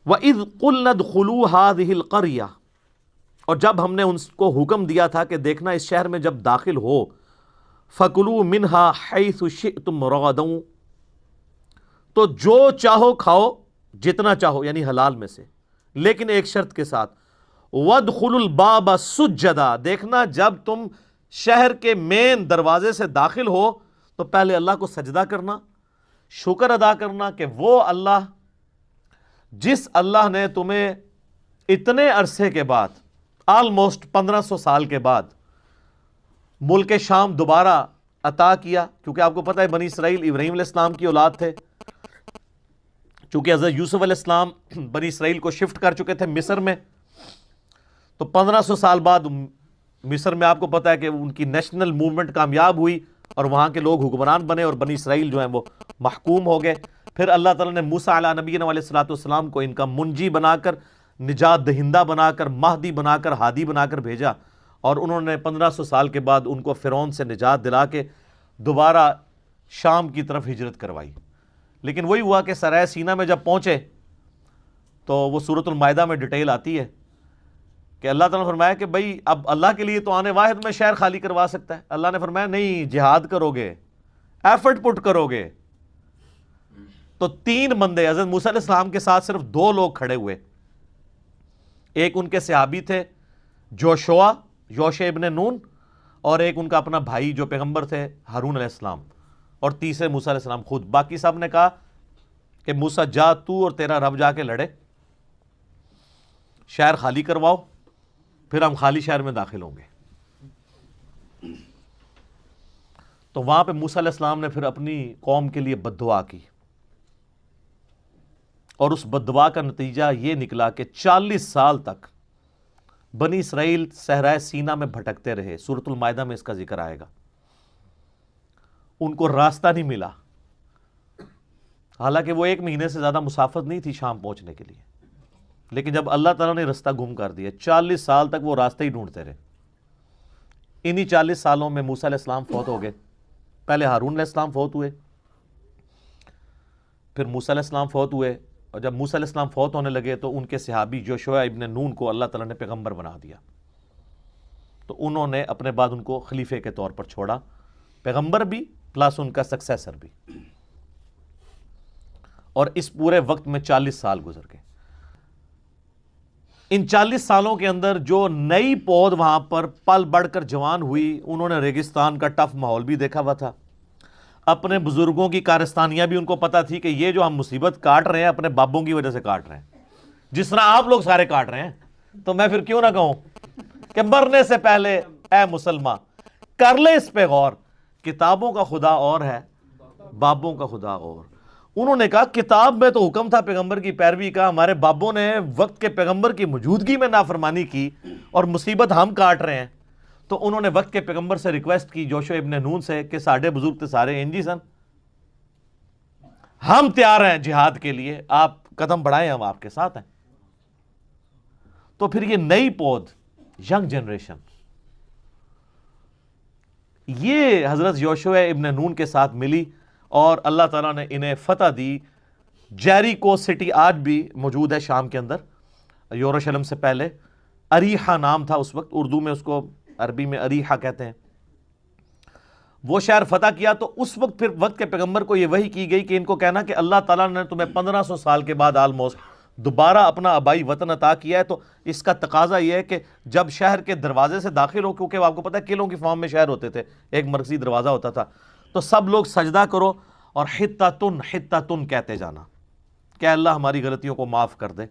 وَإِذْ قُلْنَا ادْخُلُوا هَٰذِهِ الْقَرْيَةَ، اور جب ہم نے ان کو حکم دیا تھا کہ دیکھنا اس شہر میں جب داخل ہو، فَكُلُوا مِنْهَا حَيْثُ شِئْتُمْ رَغَدًا، تو جو چاہو کھاؤ، جتنا چاہو، یعنی حلال میں سے، لیکن ایک شرط کے ساتھ، وَادْخُلُوا الْبَابَ سُجَّدًا، دیکھنا جب تم شہر کے مین دروازے سے داخل ہو تو پہلے اللہ کو سجدہ کرنا، شکر ادا کرنا کہ وہ اللہ جس اللہ نے تمہیں اتنے عرصے کے بعد، آلموسٹ 1500 سال کے بعد، ملک شام دوبارہ عطا کیا، کیونکہ آپ کو پتہ ہے بنی اسرائیل ابراہیم علیہ السلام کی اولاد تھے، چونکہ حضرت یوسف علیہ السلام بنی اسرائیل کو شفٹ کر چکے تھے مصر میں، تو 1500 سال بعد مصر میں آپ کو پتہ ہے کہ ان کی نیشنل موومنٹ کامیاب ہوئی اور وہاں کے لوگ حکمران بنے اور بنی اسرائیل جو ہیں وہ محکوم ہو گئے۔ پھر اللہ تعالیٰ نے موسیٰ علیہ نبینا علیہ الصلوۃ والسلام کو ان کا منجی بنا کر، نجات دہندہ بنا کر، مہدی بنا کر، ہادی بنا کر بھیجا، اور انہوں نے 1500 سال کے بعد ان کو فرعون سے نجات دلا کے دوبارہ شام کی طرف ہجرت کروائی۔ لیکن وہی ہوا کہ سرائے سینا میں جب پہنچے تو وہ سورۃ المائدہ میں ڈیٹیل آتی ہے کہ اللہ تعالیٰ نے فرمایا کہ بھئی اب اللہ کے لیے تو آنے واحد میں شہر خالی کروا سکتا ہے۔ اللہ نے فرمایا نہیں، جہاد کرو گے، ایفرٹ پٹ کرو گے۔ تو 3 بندے حضرت موسیٰ علیہ السلام کے ساتھ صرف 2 لوگ کھڑے ہوئے، ایک ان کے صحابی تھے یوشع ابن نون، اور ایک ان کا اپنا بھائی جو پیغمبر تھے ہارون علیہ السلام، اور تیسرے موسیٰ علیہ السلام خود۔ باقی سب نے کہا کہ موسیٰ جا تو اور تیرا رب جا کے لڑے، شہر خالی کرواؤ، پھر ہم خالی شہر میں داخل ہوں گے۔ تو وہاں پہ موسیٰ علیہ السلام نے پھر اپنی قوم کے لیے بد دعا کی، اور اس بد دعا کا نتیجہ یہ نکلا کہ 40 سال تک بنی اسرائیل صحرائے سینا میں بھٹکتے رہے۔ سورۃ المائدہ میں اس کا ذکر آئے گا۔ ان کو راستہ نہیں ملا، حالانکہ وہ 1 مہینے سے زیادہ مسافت نہیں تھی شام پہنچنے کے لیے، لیکن جب اللہ تعالیٰ نے راستہ گم کر دیا، 40 سال تک وہ راستے ہی ڈھونڈتے رہے۔ انہی 40 سالوں میں موسیٰ علیہ السلام فوت ہو گئے، پہلے ہارون علیہ السلام فوت ہوئے، پھر موسیٰ علیہ السلام فوت ہوئے، اور جب موسیٰ علیہ السلام فوت ہونے لگے تو ان کے صحابی یوشع ابن نون کو اللہ تعالیٰ نے پیغمبر بنا دیا، تو انہوں نے اپنے بعد ان کو خلیفے کے طور پر چھوڑا، پیغمبر بھی پلس ان کا سکسیسر بھی، اور اس پورے وقت میں 40 سال گزر گئے۔ ان 40 سالوں کے اندر جو نئی پود وہاں پر پل بڑھ کر جوان ہوئی، انہوں نے ریگستان کا ٹف ماحول بھی دیکھا ہوا تھا، اپنے بزرگوں کی کارستانیاں بھی ان کو پتہ تھی کہ یہ جو ہم مصیبت کاٹ رہے ہیں اپنے بابوں کی وجہ سے کاٹ رہے ہیں، جس طرح آپ لوگ سارے کاٹ رہے ہیں، تو میں پھر کیوں نہ کہوں کہ مرنے سے پہلے اے مسلمان کر لے اس پہ غور، کتابوں کا خدا اور ہے، بابوں کا خدا اور۔ انہوں نے کہا کتاب میں تو حکم تھا پیغمبر کی پیروی کا، ہمارے بابوں نے وقت کے پیغمبر کی موجودگی میں نافرمانی کی اور مصیبت ہم کاٹ رہے ہیں، تو انہوں نے وقت کے پیغمبر سے ریکویسٹ کی، یوشع ابن نون سے، کہ ساڈے بزرگ تے سارے انجی سن، ہم تیار ہیں جہاد کے لیے، آپ قدم بڑھائیں، ہم آپ کے ساتھ ہیں۔ تو پھر یہ نئی پود، ینگ جنریشن، یہ حضرت یوشع ابن نون کے ساتھ ملی اور اللہ تعالیٰ نے انہیں فتح دی۔ جیریکو سٹی آج بھی موجود ہے شام کے اندر، یروشلم سے پہلے، اریحا نام تھا اس وقت، اردو میں اس کو عربی میں اریحا کہتے ہیں۔ وہ شہر فتح کیا تو اس وقت پھر وقت کے پیغمبر کو یہ وحی کی گئی کہ ان کو کہنا کہ اللہ تعالیٰ نے تمہیں 1500 سال کے بعد آلموسٹ دوبارہ اپنا آبائی وطن عطا کیا ہے، تو اس کا تقاضا یہ ہے کہ جب شہر کے دروازے سے داخل ہو، کیونکہ آپ کو پتہ ہے قلعوں کی فارم میں شہر ہوتے تھے، ایک مرکزی دروازہ ہوتا تھا، تو سب لوگ سجدہ کرو اور حطۃ حطۃ کہتے جانا کہ اللہ ہماری غلطیوں کو معاف کر دے۔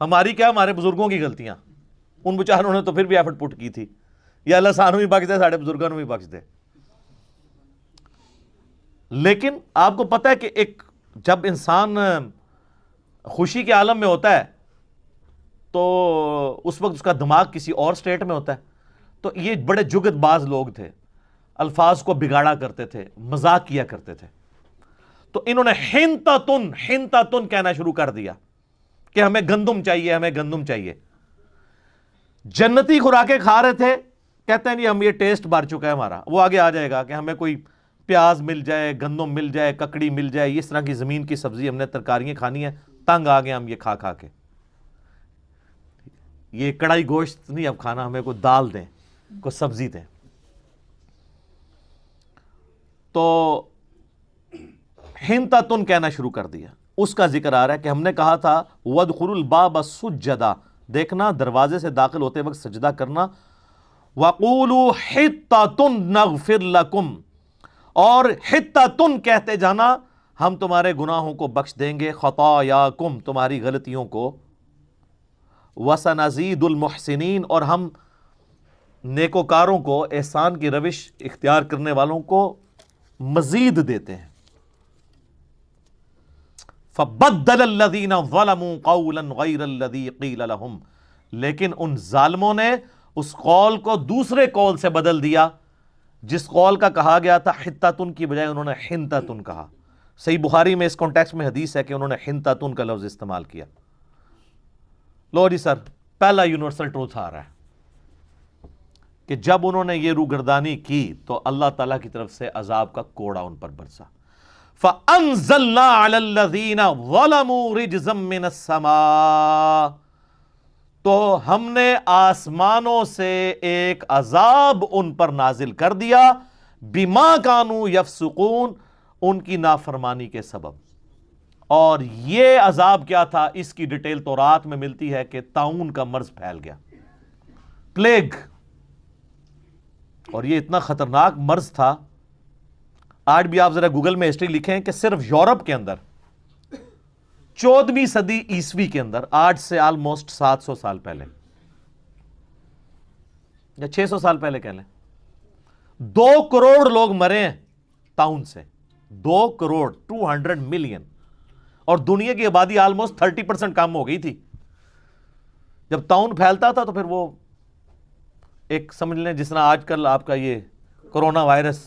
ہماری کیا، ہمارے بزرگوں کی غلطیاں، ان بیچاروں نے تو پھر بھی ایفرٹ پٹ کی تھی، یا اللہ سانو بھی بخش دے، ساڑھے بزرگوں نے بھی بخش دے۔ لیکن آپ کو پتہ ہے کہ ایک جب انسان خوشی کے عالم میں ہوتا ہے تو اس وقت اس کا دماغ کسی اور سٹیٹ میں ہوتا ہے، تو یہ بڑے جگت باز لوگ تھے، الفاظ کو بگاڑا کرتے تھے، مذاق کیا کرتے تھے، تو انہوں نے حنطۃ حنطۃ کہنا شروع کر دیا کہ ہمیں گندم چاہیے، ہمیں گندم چاہیے۔ جنتی خوراکیں کھا رہے تھے، کہتے ہیں نہیں ہم یہ ٹیسٹ بھر چکا ہے ہمارا، وہ آگے آ جائے گا کہ ہمیں کوئی پیاز مل جائے، گندم مل جائے، ککڑی مل جائے، اس طرح کی زمین کی سبزی، ہم نے ترکاریاں کھانی ہیں، تنگ آ گئے ہم یہ کھا کھا کے۔ یہ کڑائی گوشت نہیں اب کھانا، ہمیں کوئی دال دیں، کوئی سبزی دیں. تو حنطۃ کہنا شروع کر دیا. اس کا ذکر آ رہا ہے کہ ہم نے کہا تھا وادخلوا الباب سجدا، دیکھنا دروازے سے داخل ہوتے وقت سجدہ کرنا. وقولوا حطۃ نغفر لکم، اور حطۃ کہتے جانا ہم تمہارے گناہوں کو بخش دیں گے، خطایاکم تمہاری غلطیوں کو، وسنزید المحسنین اور ہم نیکوکاروں کو، احسان کی روش اختیار کرنے والوں کو مزید دیتے ہیں. فبدل الذین ظلموا قولا غیر الذی قیل لهم، لیکن ان ظالموں نے اس قول کو دوسرے قول سے بدل دیا جس قول کا کہا گیا تھا حطۃ کی بجائے انہوں نے حنطۃ کہا. صحیح بخاری میں اس کانٹیکسٹ میں حدیث ہے کہ انہوں نے حنطۃ کا لفظ استعمال کیا. لو جی سر، پہلا یونیورسل ٹروتھ آ رہا ہے کہ جب انہوں نے یہ روگردانی کی تو اللہ تعالیٰ کی طرف سے عذاب کا کوڑا ان پر برسا. فَأَنزَلْنَا عَلَى الَّذِينَ ظَلَمُوا رِجْزًا مِّنَ السَّمَاءِ، تو ہم نے آسمانوں سے ایک عذاب ان پر نازل کر دیا، بِمَا كَانُوا يَفْسُقُونَ، ان کی نافرمانی کے سبب. اور یہ عذاب کیا تھا اس کی ڈیٹیل تورات میں ملتی ہے کہ طاعون کا مرض پھیل گیا، پلیگ. اور یہ اتنا خطرناک مرض تھا، آج بھی آپ ذرا گوگل میں ہسٹری لکھیں کہ صرف یورپ کے اندر 14ویں صدی عیسوی کے اندر، آج سے آلموسٹ 700 سال پہلے یا 600 سال پہلے کہہ لیں، 2 کروڑ لوگ مرے ہیں طاعون سے. 2 کروڑ 200 ملین، اور دنیا کی آبادی آلموسٹ 30% کم ہو گئی تھی. جب طاعون پھیلتا تھا تو پھر وہ ایک سمجھ لیں جس طرح آج کل آپ کا یہ کرونا وائرس،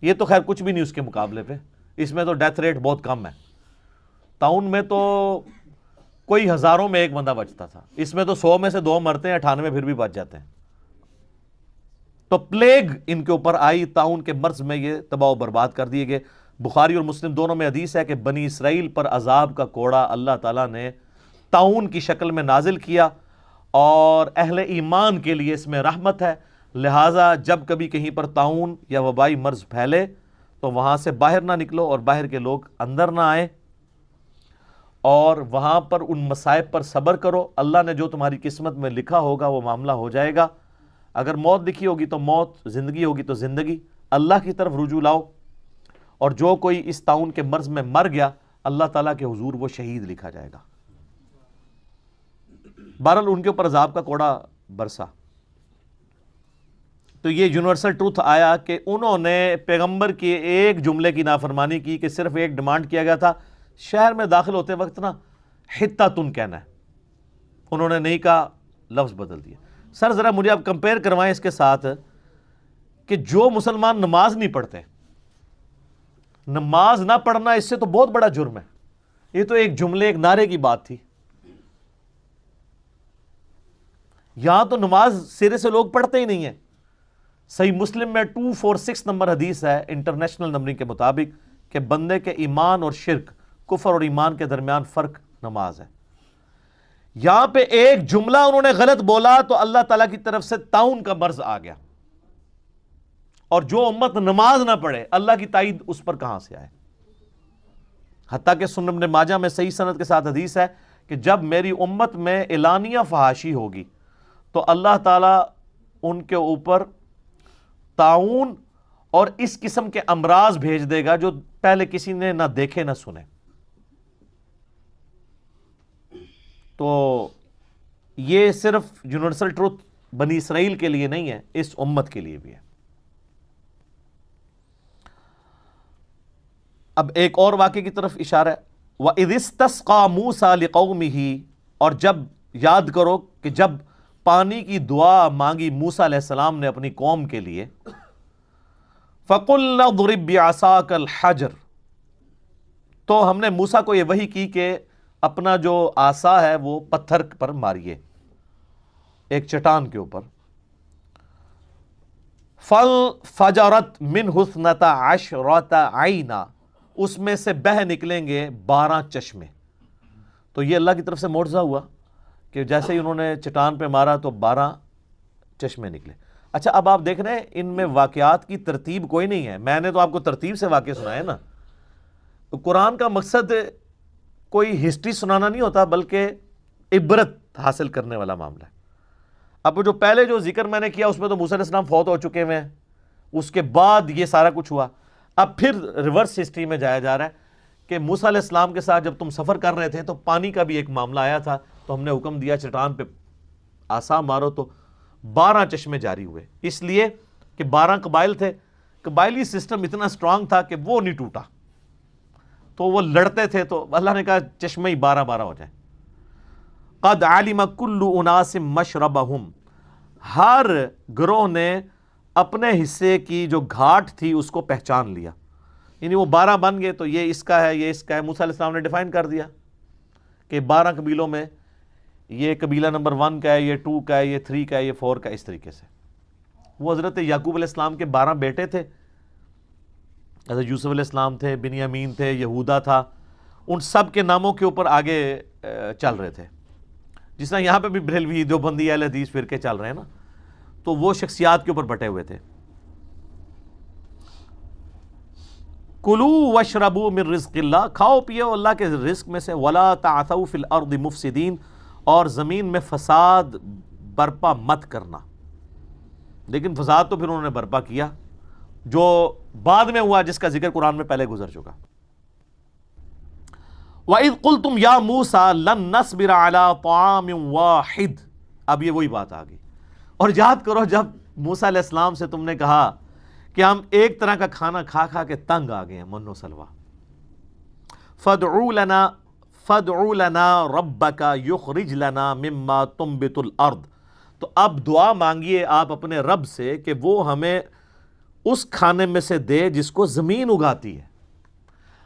یہ تو خیر کچھ بھی نہیں اس کے مقابلے پہ، اس میں تو ڈیتھ ریٹ بہت کم ہے. طاعون میں تو کوئی ہزاروں میں ایک بندہ بچتا تھا، اس میں تو 100 میں سے 2 مرتے ہیں، 98 پھر بھی بچ جاتے ہیں. تو پلیگ ان کے اوپر آئی، طاعون کے مرض میں یہ تباہ و برباد کر دیے گئے. بخاری اور مسلم دونوں میں حدیث ہے کہ بنی اسرائیل پر عذاب کا کوڑا اللہ تعالیٰ نے طاعون کی شکل میں نازل کیا، اور اہل ایمان کے لیے اس میں رحمت ہے. لہٰذا جب کبھی کہیں پر طاعون یا وبائی مرض پھیلے تو وہاں سے باہر نہ نکلو اور باہر کے لوگ اندر نہ آئیں، اور وہاں پر ان مصائب پر صبر کرو. اللہ نے جو تمہاری قسمت میں لکھا ہوگا وہ معاملہ ہو جائے گا. اگر موت لکھی ہوگی تو موت، زندگی ہوگی تو زندگی. اللہ کی طرف رجوع لاؤ. اور جو کوئی اس طاعون کے مرض میں مر گیا، اللہ تعالیٰ کے حضور وہ شہید لکھا جائے گا. بہرحال ان کے اوپر عذاب کا کوڑا برسا. تو یہ یونیورسل ٹروتھ آیا کہ انہوں نے پیغمبر کے ایک جملے کی نافرمانی کی کہ صرف ایک ڈیمانڈ کیا گیا تھا شہر میں داخل ہوتے وقت نا حطۃ کہنا ہے، انہوں نے نہیں کہا، لفظ بدل دیا. سر ذرا مجھے آپ کمپیئر کروائیں اس کے ساتھ کہ جو مسلمان نماز نہیں پڑھتے، نماز نہ پڑھنا اس سے تو بہت بڑا جرم ہے. یہ تو ایک جملے، ایک نعرے کی بات تھی. یہاں تو نماز سرے سے لوگ پڑھتے ہی نہیں ہیں. صحیح مسلم میں 246 نمبر حدیث ہے انٹرنیشنل نمبرنگ کے مطابق کہ بندے کے ایمان اور شرک، کفر اور ایمان کے درمیان فرق نماز ہے. یہاں پہ ایک جملہ انہوں نے غلط بولا تو اللہ تعالیٰ کی طرف سے طاعون کا مرض آ گیا. اور جو امت نماز نہ پڑھے اللہ کی تائید اس پر کہاں سے آئے؟ حتیٰ کہ سنن ابن ماجہ میں صحیح سند کے ساتھ حدیث ہے کہ جب میری امت میں اعلانیہ فحاشی ہوگی تو اللہ تعالیٰ ان کے اوپر طاعون اور اس قسم کے امراض بھیج دے گا جو پہلے کسی نے نہ دیکھے نہ سنے. تو یہ صرف یونیورسل ٹروتھ بنی اسرائیل کے لیے نہیں ہے، اس امت کے لیے بھی ہے. اب ایک اور واقعے کی طرف اشارہ ہے. وَإِذِ اسْتَسْقَىٰ مُوسَىٰ لِقَوْمِهِ، اور جب یاد کرو کہ جب پانی کی دعا مانگی موسیٰ علیہ السلام نے اپنی قوم کے لیے، فَقُلْنَا اضْرِب بِعَصَاكَ الْحَجَرَ، تو ہم نے موسیٰ کو یہ وحی کی کہ اپنا جو عصا ہے وہ پتھر پر ماریے، ایک چٹان کے اوپر. فَفَجَرَتْ مِنْهُ اثْنَتَا عَشْرَةَ عَيْنًا، اس میں سے بہہ نکلیں گے 12 چشمے. تو یہ اللہ کی طرف سے معجزہ ہوا کہ جیسے ہی انہوں نے چٹان پہ مارا تو 12 چشمے نکلے. اچھا اب آپ دیکھ رہے ہیں ان میں واقعات کی ترتیب کوئی نہیں ہے. میں نے تو آپ کو ترتیب سے واقعے سنائے نا. تو قرآن کا مقصد کوئی ہسٹری سنانا نہیں ہوتا بلکہ عبرت حاصل کرنے والا معاملہ ہے. اب جو پہلے جو ذکر میں نے کیا اس میں تو موسیٰ علیہ السلام فوت ہو چکے ہوئے ہیں, اس کے بعد یہ سارا کچھ ہوا. اب پھر ریورس ہسٹری میں جایا جا رہا ہے کہ موسیٰ علیہ السلام کے ساتھ جب تم سفر کر رہے تھے تو پانی کا بھی ایک معاملہ آیا تھا, تو ہم نے حکم دیا چٹان پہ عصا مارو تو 12 چشمے جاری ہوئے. اس لیے کہ 12 قبائل تھے, قبائلی سسٹم اتنا اسٹرانگ تھا کہ وہ نہیں ٹوٹا, تو وہ لڑتے تھے, تو اللہ نے کہا چشمے ہی 12 ہو جائیں. قد علم کل اناس مشربہم, ہر گروہ نے اپنے حصے کی جو گھاٹ تھی اس کو پہچان لیا. یعنی وہ 12 بن گئے, تو یہ اس کا ہے, یہ اس کا ہے. موسیٰ علیہ السلام نے ڈیفائن کر دیا کہ 12 قبیلوں میں یہ قبیلہ نمبر 1 کا ہے, یہ 2 کا ہے, یہ 3 کا ہے, یہ 4 کا ہے, اس طریقے سے. وہ حضرت یعقوب علیہ السلام کے 12 بیٹے تھے, حضرت یوسف علیہ السلام تھے, بنیامین تھے, یہودا تھا, ان سب کے ناموں کے اوپر آگے چل رہے تھے. جس طرح یہاں پہ بھی بریلوی دیوبندی اہل حدیث فرقے چل رہے ہیں نا, تو وہ شخصیات کے اوپر بٹے ہوئے تھے. کلو واشربوا من رزق اللہ, کھاؤ پیو اللہ کے رزق میں سے. ولا تعثوا فی الارض مفسدین, اور زمین میں فساد برپا مت کرنا. لیکن فساد تو پھر انہوں نے برپا کیا جو بعد میں ہوا, جس کا ذکر قرآن میں پہلے گزر چکا. وَإِذْ قُلْتُمْ يَا مُوسَىٰ لَن نَّصْبِرَ عَلَىٰ طَعَامٍ وَاحِدٍ, اب یہ وہی بات آ گئی. اور یاد کرو جب موسیٰ علیہ السلام سے تم نے کہا کہ ہم ایک طرح کا کھانا کھا کھا کے تنگ آ گئے ہیں, من و سلوہ. فَادْعُ لَنَا رَبَّكَ يُخْرِجْ لَنَا مِمَّا تُنبِتُ الْأَرْضِ, تو اب دعا مانگیے آپ اپنے رب سے کہ وہ ہمیں اس کھانے میں سے دے جس کو زمین اگاتی ہے.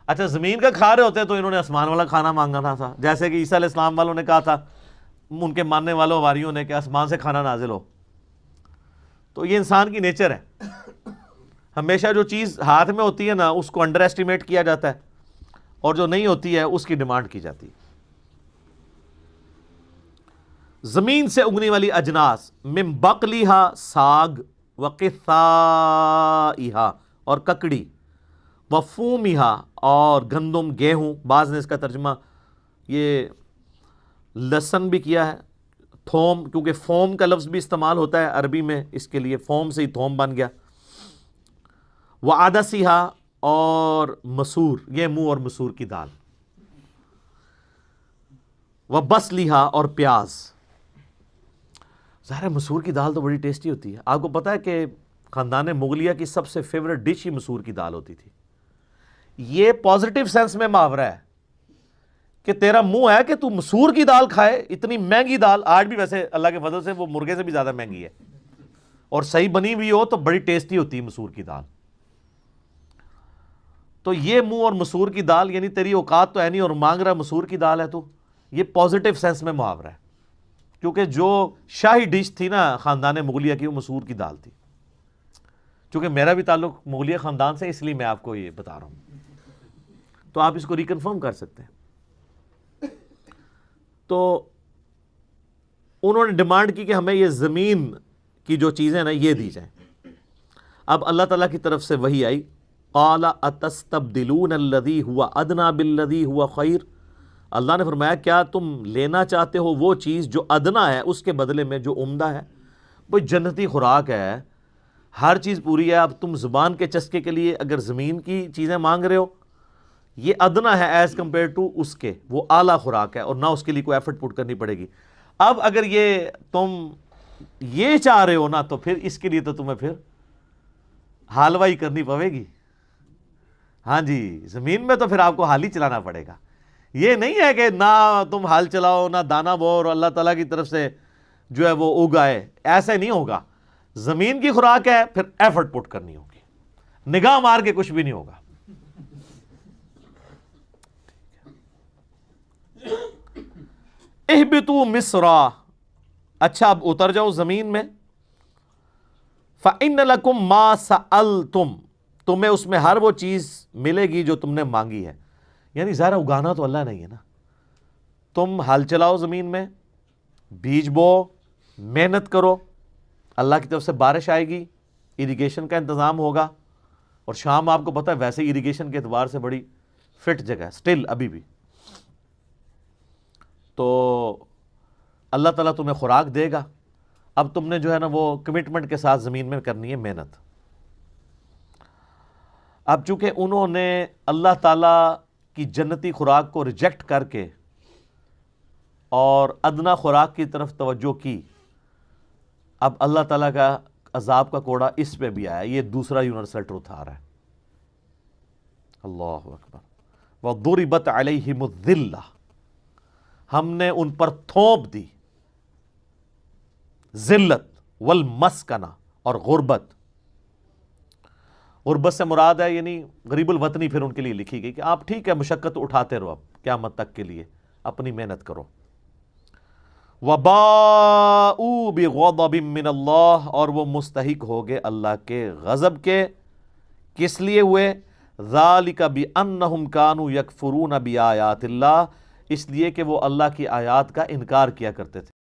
اچھا زمین کا کھا رہے ہوتے تو انہوں نے آسمان والا کھانا مانگنا تھا, جیسے کہ عیسیٰ علیہ السلام والوں نے کہا تھا, ان کے ماننے والوں حواریوں نے, کہ آسمان سے کھانا نازل ہو. تو یہ انسان کی نیچر ہے, ہمیشہ جو چیز ہاتھ میں ہوتی ہے نا اس کو انڈر ایسٹیمیٹ کیا جاتا ہے, اور جو نہیں ہوتی ہے اس کی ڈیمانڈ کی جاتی ہے. زمین سے اگنے والی اجناس, من بقلیہا ساگ, وقثائہا اور ککڑی, وفومہا اور گندم گیہوں, بعض نے اس کا ترجمہ یہ لہسن بھی کیا ہے, تھوم, کیونکہ فوم کا لفظ بھی استعمال ہوتا ہے عربی میں, اس کے لیے فوم سے ہی تھوم بن گیا. وعدسیہا اور مسور, یہ منہ اور مسور کی دال. وبصلیہا اور پیاز. ظاہر ہے مسور کی دال تو بڑی ٹیسٹی ہوتی ہے. آپ کو پتا ہے کہ خاندان مغلیہ کی سب سے فیوریٹ ڈش ہی مسور کی دال ہوتی تھی. یہ پازیٹیو سینس میں محاورہ ہے کہ تیرا منہ ہے کہ تو مسور کی دال کھائے, اتنی مہنگی دال. آج بھی ویسے اللہ کے فضل سے وہ مرغے سے بھی زیادہ مہنگی ہے, اور صحیح بنی ہوئی ہو تو بڑی ٹیسٹی ہوتی ہے مسور کی دال. تو یہ منہ اور مسور کی دال, یعنی تیری اوقات تو ہے نہیں اور مانگ رہا مسور کی دال ہے تو, یہ پازیٹیو سینس میں محاورہ ہے. کیونکہ جو شاہی ڈش تھی نا خاندان مغلیہ کی وہ مسور کی دال تھی. چونکہ میرا بھی تعلق مغلیہ خاندان سے, اس لیے میں آپ کو یہ بتا رہا ہوں, تو آپ اس کو ریکنفرم کر سکتے ہیں. تو انہوں نے ڈیمانڈ کی کہ ہمیں یہ زمین کی جو چیزیں نا یہ دی جائیں. اب اللہ تعالیٰ کی طرف سے وحی آئی, قال اتستبدلون الذی هو ادنی بالذی هو خیر. اللہ نے فرمایا کیا تم لینا چاہتے ہو وہ چیز جو ادنا ہے اس کے بدلے میں جو عمدہ ہے. وہ جنتی خوراک ہے, ہر چیز پوری ہے. اب تم زبان کے چسکے کے لیے اگر زمین کی چیزیں مانگ رہے ہو, یہ ادنا ہے ایز کمپیئر ٹو اس کے, وہ اعلیٰ خوراک ہے اور نہ اس کے لیے کوئی ایفرٹ پٹ کرنی پڑے گی. اب اگر یہ تم یہ چاہ رہے ہو نا تو پھر اس کے لیے تو تمہیں پھر حالوائی کرنی پڑے گی. ہاں جی, زمین میں تو پھر آپ کو حال ہی چلانا پڑے گا. یہ نہیں ہے کہ نہ تم حال چلاؤ نہ دانا بو اور اللہ تعالیٰ کی طرف سے جو ہے وہ اگائے, ایسا نہیں ہوگا. زمین کی خوراک ہے, پھر ایفرٹ پٹ کرنی ہوگی, نگاہ مار کے کچھ بھی نہیں ہوگا. اہبطوا مصر, اچھا اب اتر جاؤ زمین میں. فإن لکم ما سألتم, تمہیں اس میں ہر وہ چیز ملے گی جو تم نے مانگی ہے. یعنی ظاہر اگانا تو اللہ نہیں ہے نا, تم ہل چلاؤ زمین میں, بیج بو، محنت کرو، اللہ کی طرف سے بارش آئے گی، اریگیشن کا انتظام ہوگا، اور شام آپ کو پتہ ہے ویسے اریگیشن کے اعتبار سے بڑی فٹ جگہ ہے سٹل ابھی بھی، تو اللہ تعالیٰ تمہیں خوراک دے گا۔ اب تم نے جو ہے نا وہ کمٹمنٹ کے ساتھ زمین میں کرنی ہے محنت۔ اب چونکہ انہوں نے اللہ تعالیٰ کی جنتی خوراک کو ریجیکٹ کر کے اور ادنا خوراک کی طرف توجہ کی، اب اللہ تعالیٰ کا عذاب کا کوڑا اس پہ بھی آیا۔ یہ دوسرا یونیورسل ٹروتھ آ رہا ہے۔ اللہ اکبر۔ وَضُرِبَتْ عَلَيْهِمُ الذِّلَّةُ، ہم نے ان پر تھوپ دی ذلت، والمسکنہ، اور غربت۔ غربت سے مراد ہے یعنی غریب الوطنی پھر ان کے لیے لکھی گئی کہ آپ ٹھیک ہے مشقت اٹھاتے رہو، اب قیامت تک کے لیے اپنی محنت کرو۔ وَبَاءُوا بِغَضَبٍ مِّنَ اللَّهِ، اور وہ مستحق ہو گئے اللہ کے غضب کے۔ کس لیے ہوئے؟ ذَلِكَ بِأَنَّهُمْ كَانُوا يَكْفُرُونَ بِآيَاتِ اللَّهِ، اس لیے کہ وہ اللہ کی آیات کا انکار کیا کرتے تھے۔